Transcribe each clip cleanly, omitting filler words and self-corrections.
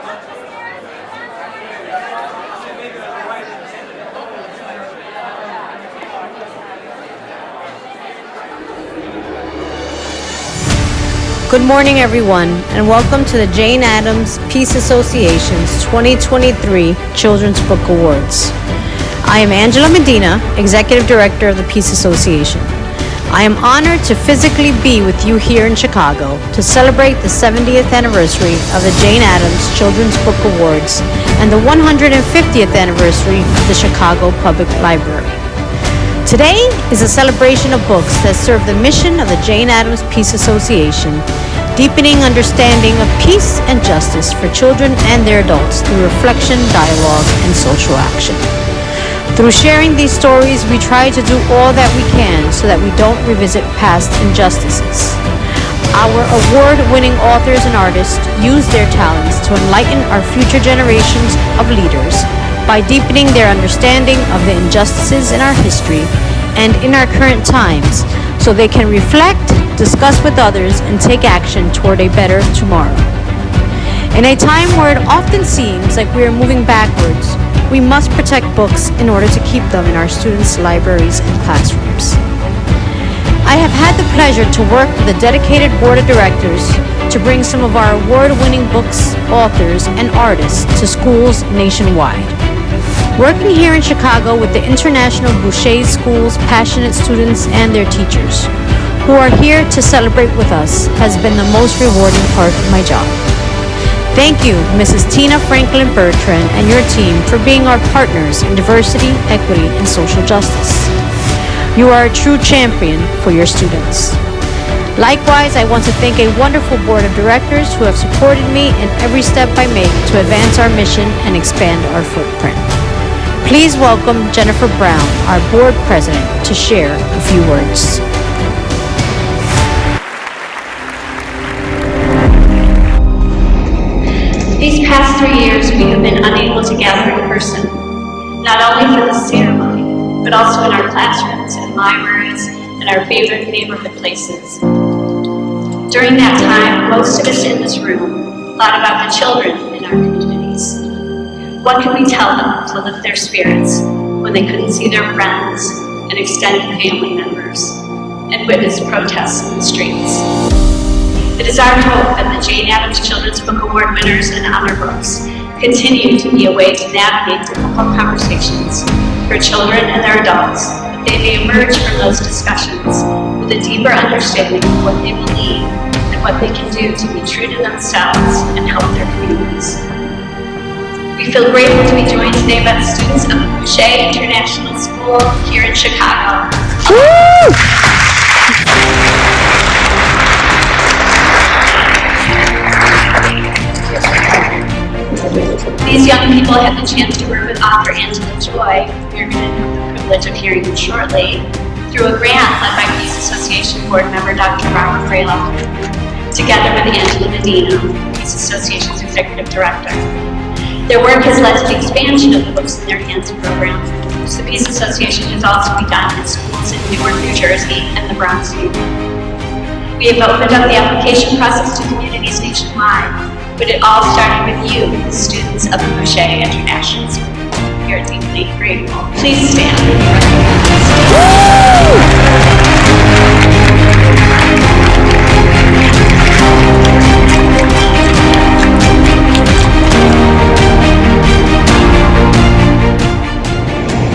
Good morning, everyone, and welcome to the Jane Addams Peace Association's 2023 Children's Book Awards. I am Angela Medina, Executive Director of the Peace Association. I am honored to physically be with you here in Chicago to celebrate the 70th anniversary of the Jane Addams Children's Book Awards and the 150th anniversary of the Chicago Public Library. Today is a celebration of books that serve the mission of the Jane Addams Peace Association, deepening understanding of peace and justice for children and their adults through reflection, dialogue, and social action. Through sharing these stories, we try to do all that we can so that we don't revisit past injustices. Our award-winning authors and artists use their talents to enlighten our future generations of leaders by deepening their understanding of the injustices in our history and in our current times, so they can reflect, discuss with others, and take action toward a better tomorrow. In a time where it often seems like we are moving backwards, we must protect books in order to keep them in our students' libraries and classrooms. I have had the pleasure to work with a dedicated board of directors to bring some of our award-winning books, authors, and artists to schools nationwide. Working here in Chicago with the International Boucher School's passionate students and their teachers, who are here to celebrate with us, has been the most rewarding part of my job. Thank you, Mrs. Tina Franklin Bertrand and your team, for being our partners in diversity, equity, and social justice. You are a true champion for your students. Likewise, I want to thank a wonderful board of directors who have supported me in every step I make to advance our mission and expand our footprint. Please welcome Jennifer Brown, our board president, to share a few words. These past 3 years, we have been unable to gather in person, not only for this ceremony, but also in our classrooms and libraries and our favorite neighborhood places. During that time, most of us in this room thought about the children in our communities. What could we tell them to lift their spirits when they couldn't see their friends and extended family members and witness protests in the streets? It is our hope that the Jane Addams Children's Book Award winners and honor books continue to be a way to navigate difficult conversations for children and their adults, that they may emerge from those discussions with a deeper understanding of what they believe and what they can do to be true to themselves and help their communities. We feel grateful to be joined today by the students of the Boucher International School here in Chicago. These young people had the chance to work with author Angela Joy, who you're going to have the privilege of hearing shortly, through a grant led by Peace Association board member Dr. Tentler-Krylov, together with Angela Medina, Peace Association's executive director. Their work has led to the expansion of the Books in Their Hands program, which the Peace Association has also begun in schools in Newark, New Jersey, and the Bronx area. We have opened up the application process to communities nationwide, but it all started with you, the students of the Boucher International School. We are deeply grateful. Please stand and be recognized.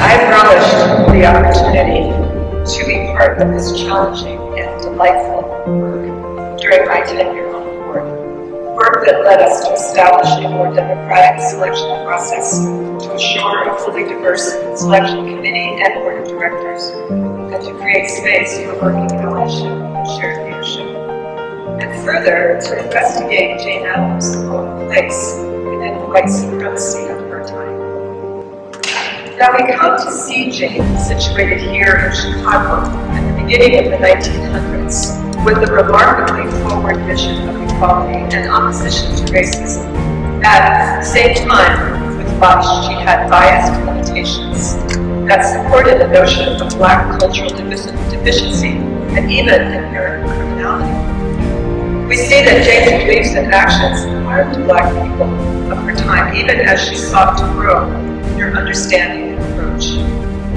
I've relished the opportunity to be part of this challenging and delightful work during my tenure on the board. Work that led us to establish a more democratic selection process, to assure a fully diverse selection committee and board of directors, and to create space for working allyship and shared leadership. And further, to investigate Jane Addams' place within the white supremacy of her time. Now we come to see Jane situated here in Chicago at the beginning of the 1900s with a remarkably forward vision of equality and opposition to racism. At the same time with which she had biased limitations that supported the notion of Black cultural deficiency and even inherent criminality. We see that Jane's beliefs and actions harm to Black people of her time, even as she sought to grow in her understanding and approach.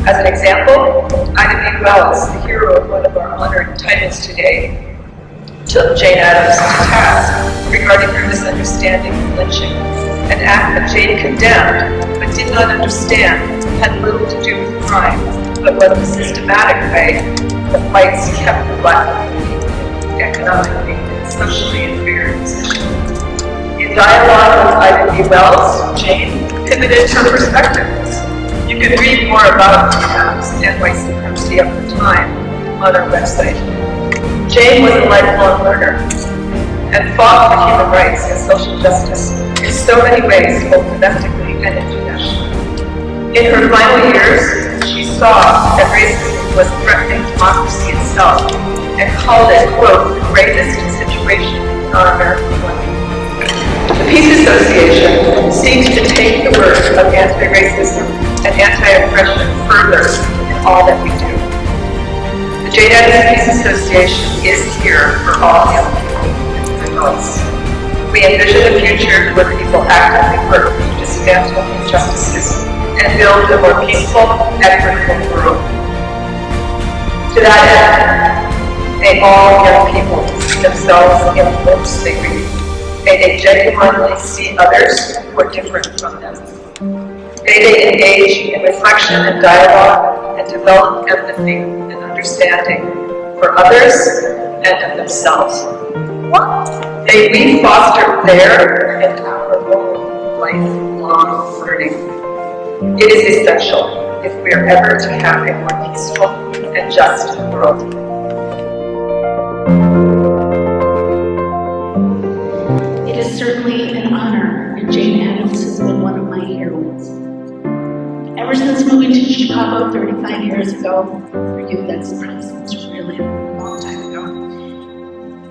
As an example, Ida B. Wells, the hero of one of our honored titles today, took Jane Addams to task regarding her misunderstanding of lynching, an act that Jane condemned but did not understand had little to do with crime, but was a systematic way that whites kept the Black community economically and socially inferior position. In dialogue with Ida B. Wells, Jane pivoted her perspectives. You can read more about Addams and white supremacy of her time on our website. Jane was a lifelong learner and fought for human rights and social justice in so many ways, both domestically and internationally. In her final years, she saw that racism was threatening democracy itself and called it, quote, the greatest situation in our American life. The Peace Association seeks to take the work of anti-racism and anti-oppression further in all that we do. The Jane Addams Peace Association is here for all young people and adults. We envision a future where people actively work to dismantle injustices and build a more peaceful, equitable world. To that end, may all young people see themselves in the books they read. May they genuinely see others who are different from them. May they engage in reflection and dialogue and develop empathy and understanding for others and of themselves. May we foster their and our own lifelong learning. It is essential if we are ever to have a more peaceful and just world. It is certainly an honor, and Jane Addams has been one of my heroines. Ever since moving to Chicago 35 years ago, for you that's really a long time ago,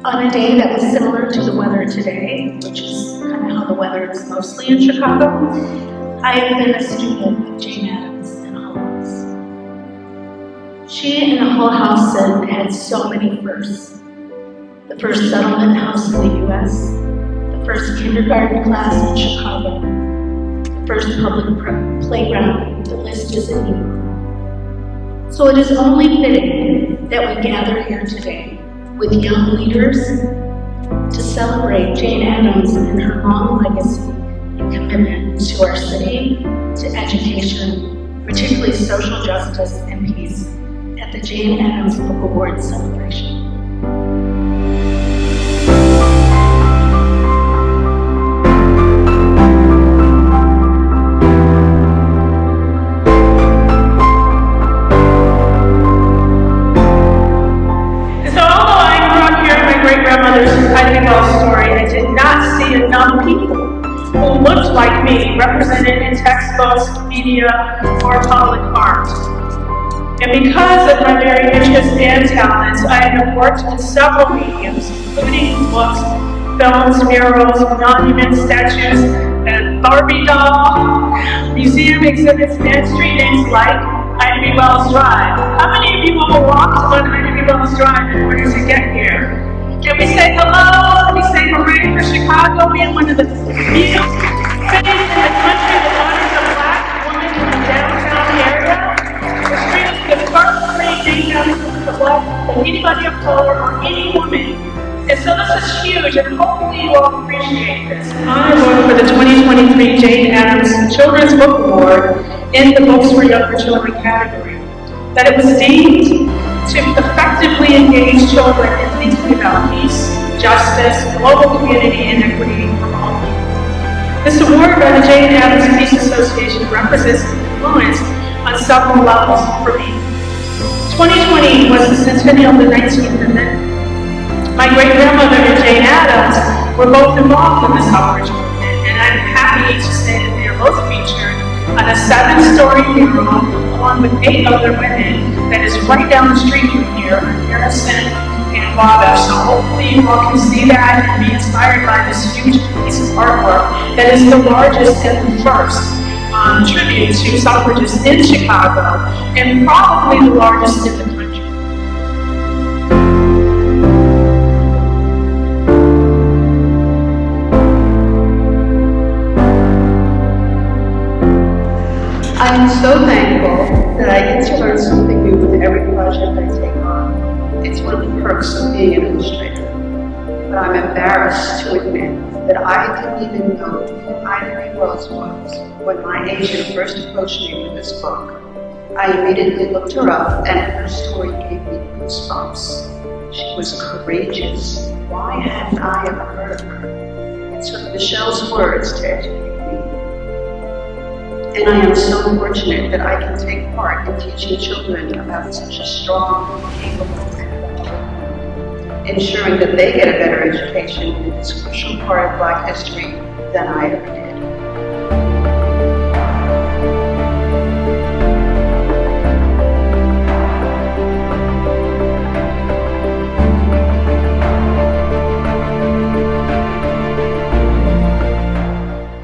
on a day that was similar to the weather today, which is kind of how the weather is mostly in Chicago, I have been a student of Jane Addams and Hull House. She and the Hull House had so many firsts. The first settlement house in the U.S., the first kindergarten class in Chicago, the first public playground. The list is innumerable. So it is only fitting that we gather here today with young leaders to celebrate Jane Addams and her long legacy and commitment to our city, to education, particularly social justice and peace, at the Jane Addams Book Awards celebration. Enough people who looked like me represented in textbooks, media, or public art. And because of my very interests and talents, I have worked in several mediums, including books, films, murals, monuments, statues, and Barbie doll, museum exhibits, and street names like Ida B. Wells Drive. How many of you will walk on Ida B. Wells Drive in order to get here? Can we say hello? Can we say hooray for Chicago being one of the few cities in the country that honors a Black woman in the downtown area? The street is the first street named after a Black than anybody of color or any woman. And so this is huge, and hopefully you all appreciate this. I won for the 2023 Jane Addams Children's Book Award in the Books for Younger Children category. That it was deemed to effectively engage children in thinking about peace, justice, global community, and equity for all people. This award by the Jane Addams Peace Association represents influence on several levels for me. 2020 was the centennial of the 19th Amendment. My great-grandmother and Jane Addams were both involved in the suffrage movement, and I'm happy to say that they are both featured on a 7-story mural along with 8 other women that is right down the street from here on Harrison and Wabash. So hopefully you all can see that and be inspired by this huge piece of artwork that is the largest and the first tribute to suffragists in Chicago, and probably the largest in the country. I am so thankful that I get to learn something new with every project I take on. It's one of the perks of being an illustrator. But I'm embarrassed to admit that I didn't even know who Anti-Lynching was when my agent first approached me with this book. I immediately looked her up, and her story gave me goosebumps. She was courageous. Why hadn't I ever heard of her? It took Michelle's words to educate me. And I am so fortunate that I can take part in teaching children about such a strong, capable, ensuring that they get a better education in this crucial part of Black history than I ever did.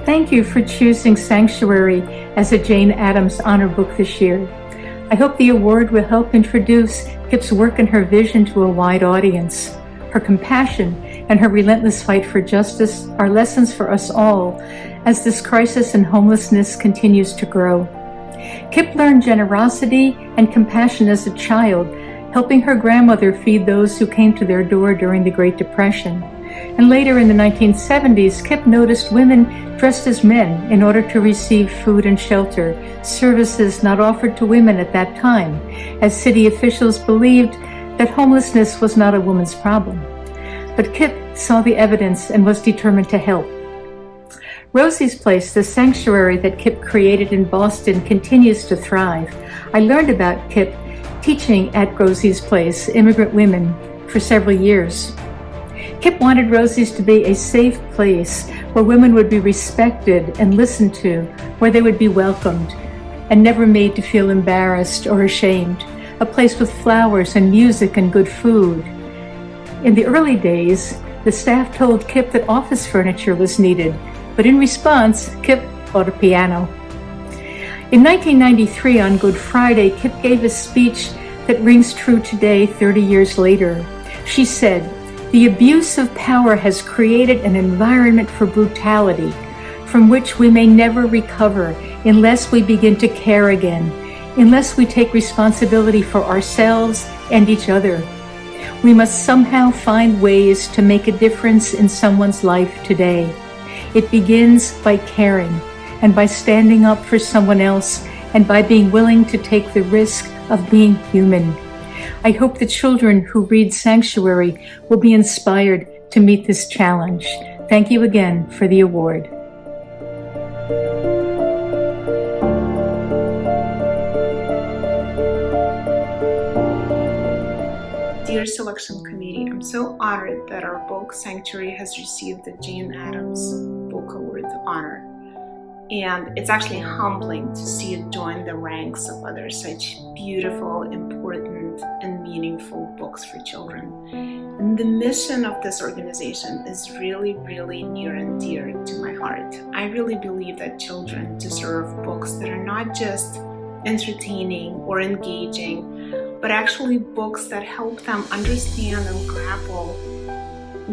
Thank you for choosing Sanctuary as a Jane Addams Honor Book this year. I hope the award will help introduce Kip's work and her vision to a wide audience. Her compassion and her relentless fight for justice are lessons for us all as this crisis in homelessness continues to grow. Kip learned generosity and compassion as a child, helping her grandmother feed those who came to their door during the Great Depression. And later in the 1970s, Kip noticed women dressed as men in order to receive food and shelter, services not offered to women at that time, as city officials believed that homelessness was not a woman's problem. But Kip saw the evidence and was determined to help. Rosie's Place, the sanctuary that Kip created in Boston, continues to thrive. I learned about Kip teaching at Rosie's Place, immigrant women, for several years. Kip wanted Rosie's to be a safe place where women would be respected and listened to, where they would be welcomed and never made to feel embarrassed or ashamed, a place with flowers and music and good food. In the early days, the staff told Kip that office furniture was needed, but in response, Kip bought a piano. In 1993, on Good Friday, Kip gave a speech that rings true today, 30 years later. She said, "The abuse of power has created an environment for brutality from which we may never recover unless we begin to care again, unless we take responsibility for ourselves and each other. We must somehow find ways to make a difference in someone's life today. It begins by caring and by standing up for someone else and by being willing to take the risk of being human." I hope the children who read Sanctuary will be inspired to meet this challenge. Thank you again for the award. Dear Selection Committee, I'm so honored that our book Sanctuary has received the Jane Addams Book Award honor. And it's actually humbling to see it join the ranks of other such beautiful, important, and meaningful books for children. And the mission of this organization is really, really near and dear to my heart. I really believe that children deserve books that are not just entertaining or engaging, but actually books that help them understand and grapple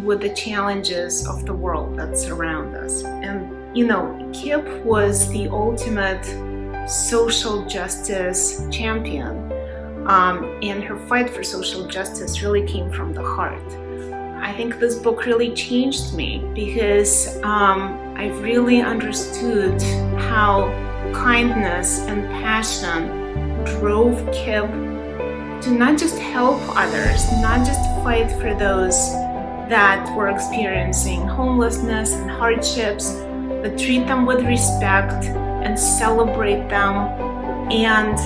with the challenges of the world that surround us. And you know, Kip was the ultimate social justice champion, and her fight for social justice really came from the heart. I think this book really changed me because I really understood how kindness and passion drove Kip to not just help others, not just fight for those that were experiencing homelessness and hardships, but treat them with respect and celebrate them and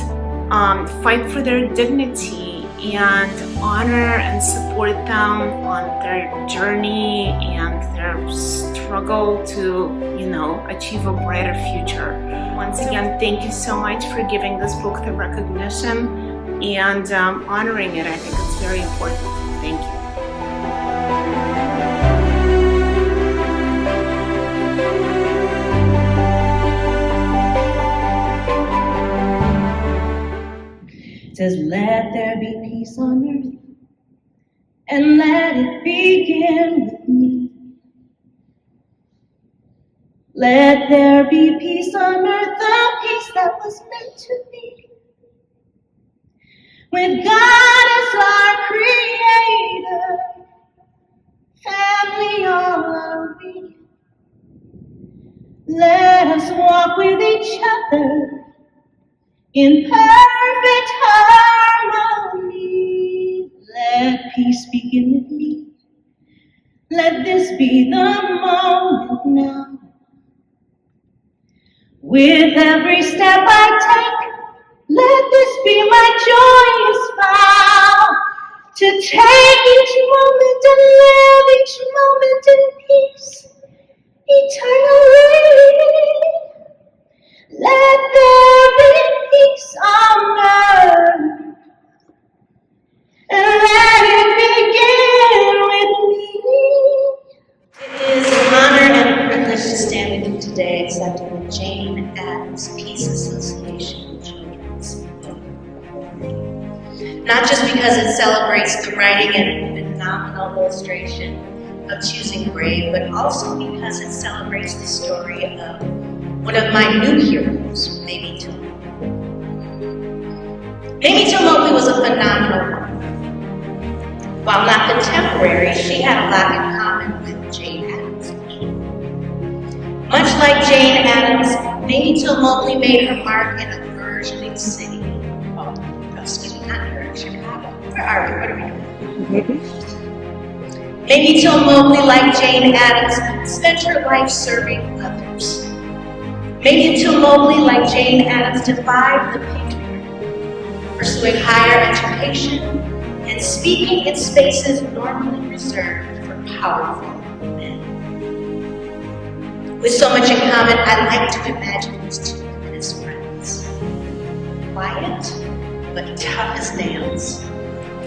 fight for their dignity and honor and support them on their journey and their struggle to, achieve a brighter future. Once again, thank you so much for giving this book the recognition and honoring it. I think it's very important. Thank you. Says, let there be peace on earth, and let it begin with me. Let there be peace on earth, the peace that was meant to be. With God as our creator, family all are we. Let us walk with each other in perfect harmony. Let peace begin with me. Let this be the moment now. With every step I take, let this be my joyous vow, to take each moment and live each moment in peace, eternally. Let there be peace on earth, and let it begin with me. It is an honor and a privilege to stand with you today accepting the Jane Addams Peace Association Children's Book. Not just because it celebrates the writing and phenomenal illustration of choosing brave, but also because it celebrates the story of one of my new heroes, Mamie Till-Mobley. Mamie Till-Mobley was a phenomenal woman. While not contemporary, she had a lot in common with Jane Addams. Much like Jane Addams, Mamie Till-Mobley made her mark in a burgeoning city. Oh, excuse me, not here in Chicago. Where are we? What are we doing? Mamie Till-Mobley, like Jane Addams, spent her life serving others. Mamie Till-Mobley, like Jane Addams, defied the patriarchy, pursuing higher education and speaking in spaces normally reserved for powerful men. With so much in common, I like to imagine these two women as friends. Quiet, but tough as nails.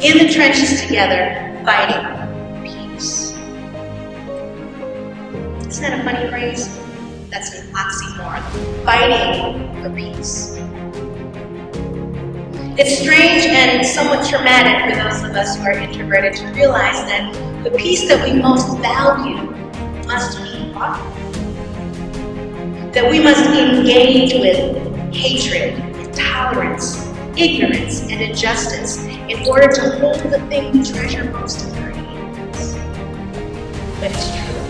In the trenches together, fighting peace. Isn't that a funny phrase? That's an oxymoron. Fighting for peace. It's strange and somewhat traumatic for those of us who are introverted to realize that the peace that we most value must be fought. That we must engage with hatred, intolerance, ignorance, and injustice in order to hold the thing we treasure most in our hands. But it's true.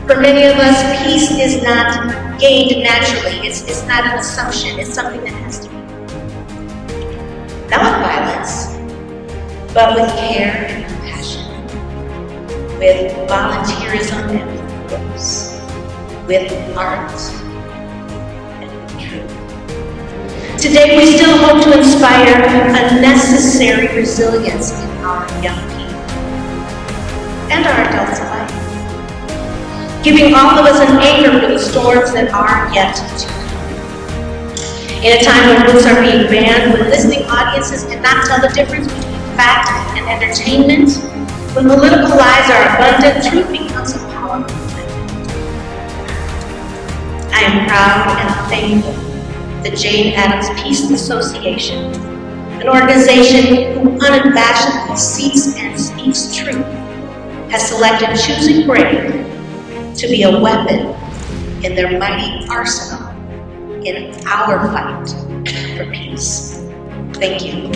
For many of us, peace is not gained naturally. It's not an assumption. It's something that has to be. Not with violence, but with care and compassion, with volunteerism and purpose, with art and with truth. Today, we still hope to inspire a necessary resilience in our young people and our adults alike, giving all of us an anchor for the storms that are yet to come. In a time when books are being banned, when listening audiences cannot tell the difference between fact and entertainment, when political lies are abundant, truth becomes a powerful thing. I am proud and thankful that Jane Addams Peace Association, an organization who unabashedly seeks and speaks truth, has selected choosing brave to be a weapon in their mighty arsenal in our fight for peace. Thank you.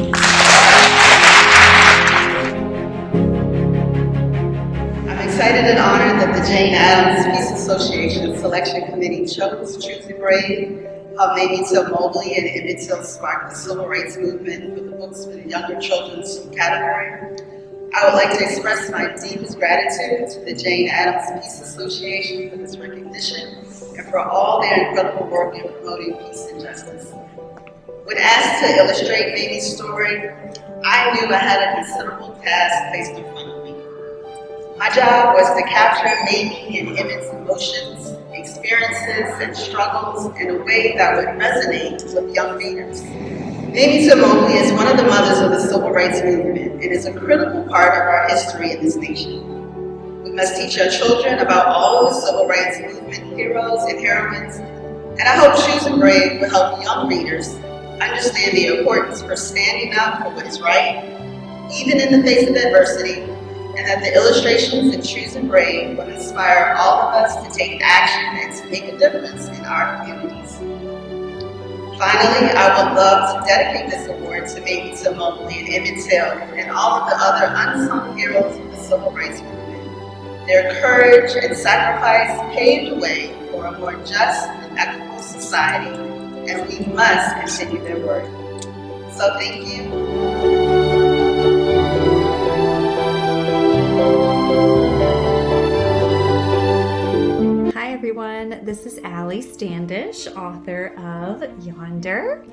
I'm excited and honored that the Jane Addams Peace Association Selection Committee chose Choosing Brave, how Mamie Till-Mobley and Emmett Till sparked the Civil Rights Movement for the books for the younger children's category. I would like to express my deepest gratitude to the Jane Addams Peace Association for this recognition and for all their incredible work in promoting peace and justice. When asked to illustrate Mamie's story, I knew I had a considerable task placed in front of me. My job was to capture Mamie and Emmett's emotions, experiences, and struggles in a way that would resonate with young readers. Mamie Till-Mobley is one of the mothers of the Civil Rights Movement and is a critical part of our history in this nation. We must teach our children about all of the Civil Rights Movement heroes and heroines, and I hope Choosing Brave will help young readers understand the importance for standing up for what is right, even in the face of adversity, and that the illustrations in Choose and Brave will inspire all of us to take action and to make a difference in our communities. Finally, I would love to dedicate this award to Mamie, Till-Mobley, and Emmett Till, and all of the other unsung heroes of the civil rights movement. Their courage and sacrifice paved the way for a more just and equitable society, and we must continue their work. So thank you. Hi everyone, this is Allie Standish, author of Yonder,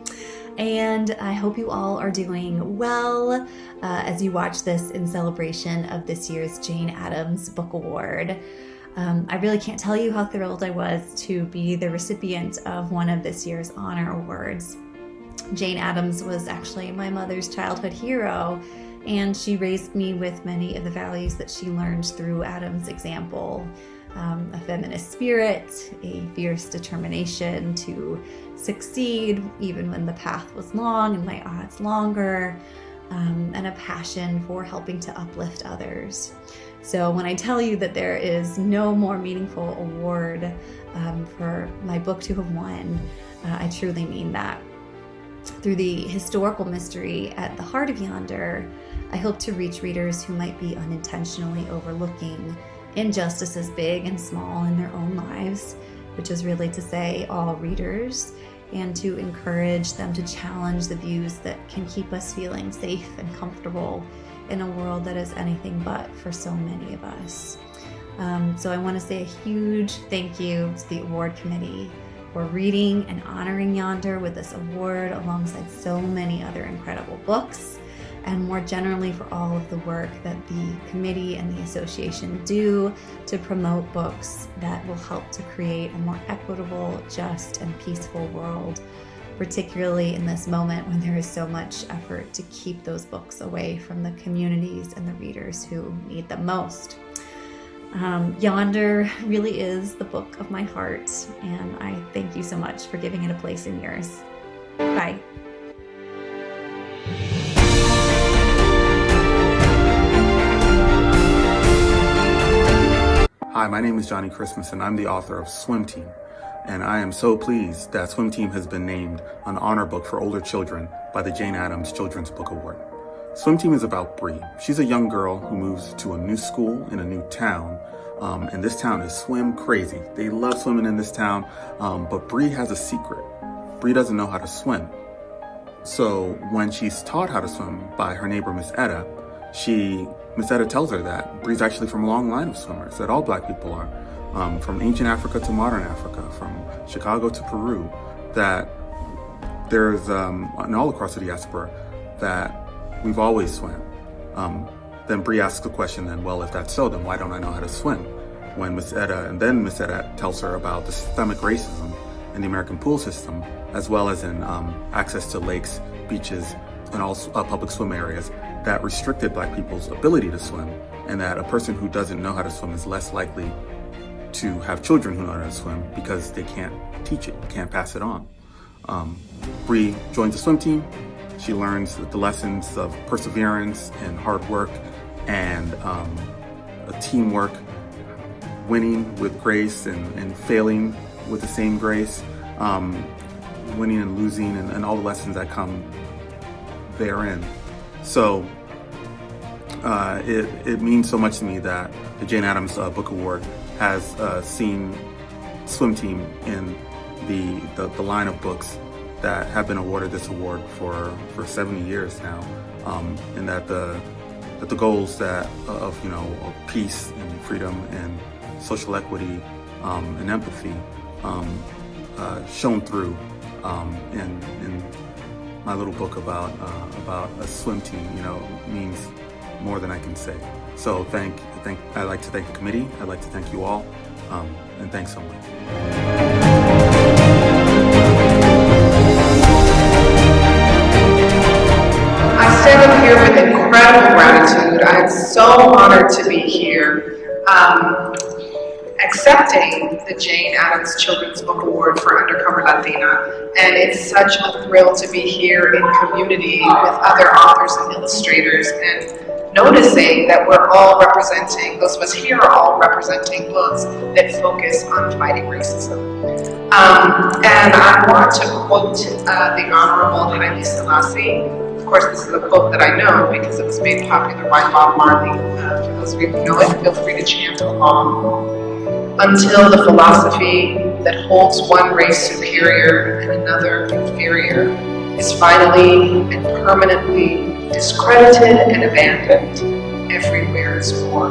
and I hope you all are doing well as you watch this in celebration of this year's Jane Addams Book Award. I really can't tell you how thrilled I was to be the recipient of one of this year's honor awards. Jane Addams was actually my mother's childhood hero, and she raised me with many of the values that she learned through Addams' example. A feminist spirit, a fierce determination to succeed even when the path was long and my odds longer, and a passion for helping to uplift others. So when I tell you that there is no more meaningful award for my book to have won, I truly mean that. Through the historical mystery at the heart of Yonder, I hope to reach readers who might be unintentionally overlooking injustices big and small in their own lives, which is really to say all readers, and to encourage them to challenge the views that can keep us feeling safe and comfortable in a world that is anything but for so many of us. So I want to say a huge thank you to the award committee for reading and honoring Yonder with this award alongside so many other incredible books, and more generally for all of the work that the committee and the association do to promote books that will help to create a more equitable, just, and peaceful world, particularly in this moment when there is so much effort to keep those books away from the communities and the readers who need them most. Yonder really is the book of my heart, and I thank you so much for giving it a place in yours. Bye. Hi, my name is Johnny Christmas, and I'm the author of Swim Team. And I am so pleased that Swim Team has been named an honor book for older children by the Jane Addams Children's Book Award. Swim Team is about Bree. She's a young girl who moves to a new school in a new town. And this town is swim crazy. They love swimming in this town, but Bree has a secret. Bree doesn't know how to swim. So when she's taught how to swim by her neighbor, Miss Etta, Miss Etta tells her that Bree's actually from a long line of swimmers, that all black people are, from ancient Africa to modern Africa, from Chicago to Peru, that there's, and all across the diaspora, that we've always swam. Then Bree asks the question then, well, if that's so, then why don't I know how to swim? When Miss Etta tells her about the systemic racism in the American pool system, as well as in access to lakes, beaches, and all public swim areas that restricted black people's ability to swim, and that a person who doesn't know how to swim is less likely to have children who know how to swim because they can't teach it, can't pass it on. Bree joins the swim team. She learns the lessons of perseverance and hard work and teamwork, winning with grace and failing with the same grace, winning and losing, and all the lessons that come therein. So it means so much to me that the Jane Addams Book Award has seen Swim Team in the line of books that have been awarded this award for 70 years now, and that the goals that of peace and freedom and social equity and empathy shown through in my little book about a swim team, means more than I can say. So I'd like to thank the committee. I'd like to thank you all, and thanks so much. I stand up here with incredible gratitude. I'm so honored to be here. Accepting the Jane Addams Children's Book Award for Undercover Latina, and it's such a thrill to be here in community with other authors and illustrators, and noticing that we're all representing, those of us here are all representing books that focus on fighting racism. And I want to quote the Honorable Haile Selassie. Of course, this is a quote that I know because it was made popular by Bob Marley. For those of you who know it, feel free to chant along. Until the philosophy that holds one race superior and another inferior is finally and permanently discredited and abandoned, everywhere is war.